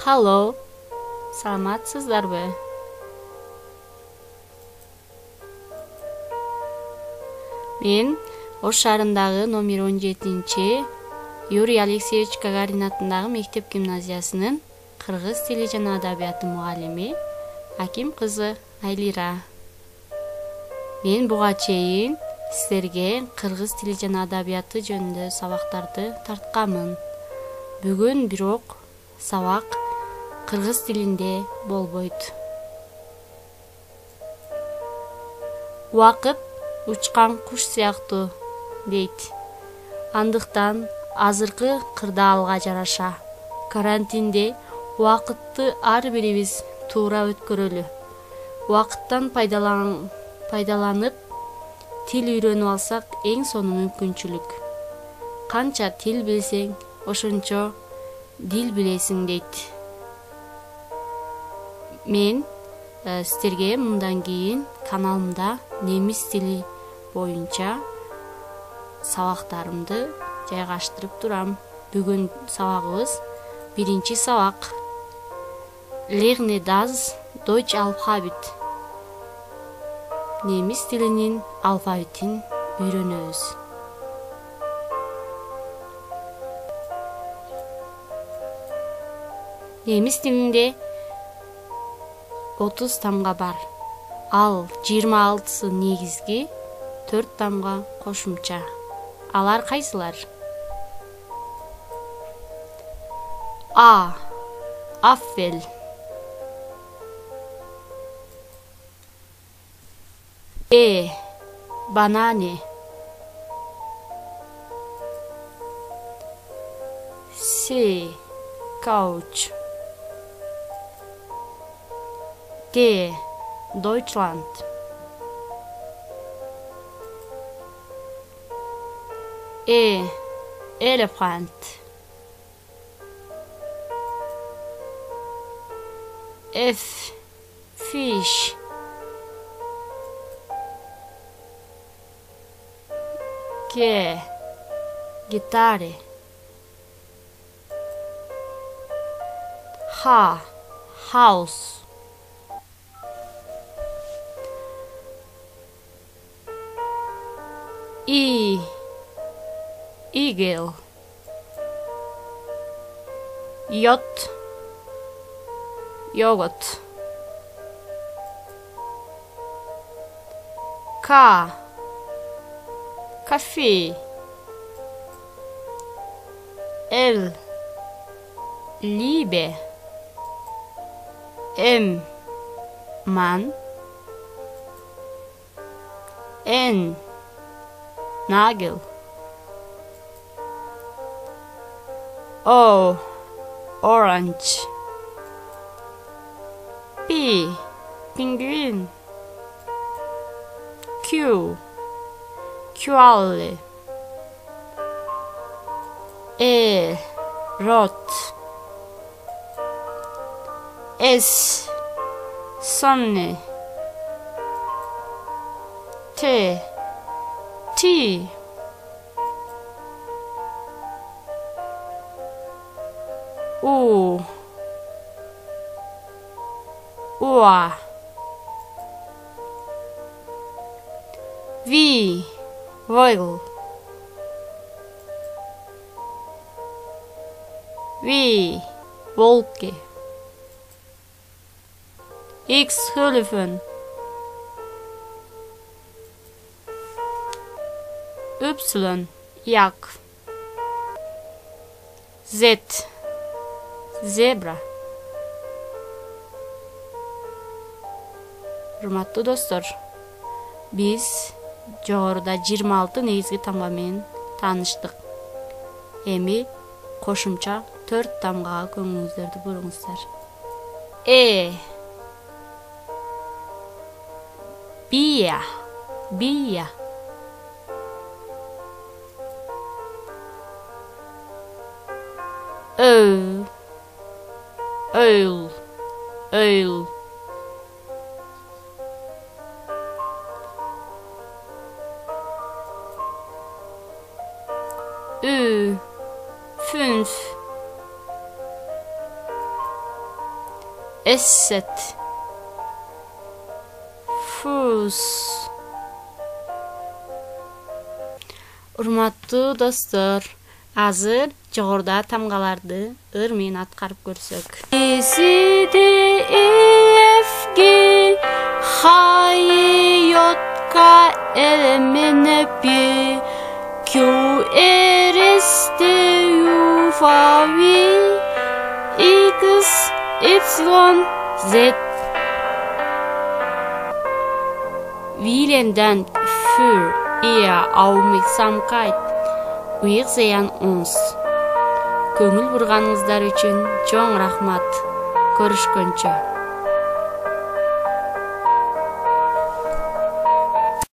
Halo, саламатсыздарбы? Мен Ош шаарындагы номер 17 Юрий Алексеевич Гагарин атындагы мектеп гимназиясынын кыргыз тили жана адабияты мугалими Аким кызы Айлира. Мен буга чейин силерге кыргыз тили жана адабияты жөнүндө сабактарды тартканмын. Бүгүн бирок сабак кыргыз тилинде болбойт. Убакыт учкан куш сыяктуу дейт. Андыктан азыркы кырдаалга жараша карантинде убакытты ар бирибиз туура өткөрөлү. Убакыттан пайдаланып тил үйрөнүп алсак эң сонун мүмкүнчүлүк. Канча тил билсең, ошончо дил билесиң дейт. Мен силерге мындан кийин каналымда немис тили боюнча сабактарымды жайгаштырып турам. Бүгүн сабагыбыз биринчи сабак. Lerne das Deutsch Alphabet. Немис тилинин алфавитин үйрөнөбүз. Немис тилинде 30 тамга бар. Ал 26-сы негизги, 4 тамга кошумча. Алар кайсылар? А. Аффел. Б. Банане. С. Couch. G. Deutschland. E. Elephant. F. Fish. G. Guitar. H. House. E. Eagle. Yacht. Yogurt. K. Coffee. L. Liebe. M. Man. N. Nagel. O. Orange. P. Penguin. Q. Koala. E. Rot. S. Sunny. T. T. U. Ua. V. Vogel. V. Wolke. X. Xylophon. Y. Yak. Z. Zebra. Урматтуу достор, биз жогоруда 26 негизги тамга менен тааныштык. Эми кошумча 4 тамгага көңүлүңүздөрдү буруңуздар. Bia. Bia. O. Oil. Oil. Ü. 5. Esset. Fus. Urmatlı dostlar, azır jogorda tamgalardı ırmen atkarıp görsök. C D E F G H I J K L M N P Q R S T U V W X Y Z. Vielen Dank für Ihr Aufmerksamkeit. Wir sehen uns. Көңіл бұрғаныңыздар үшін чоң рахмат. Көрішкөнчө.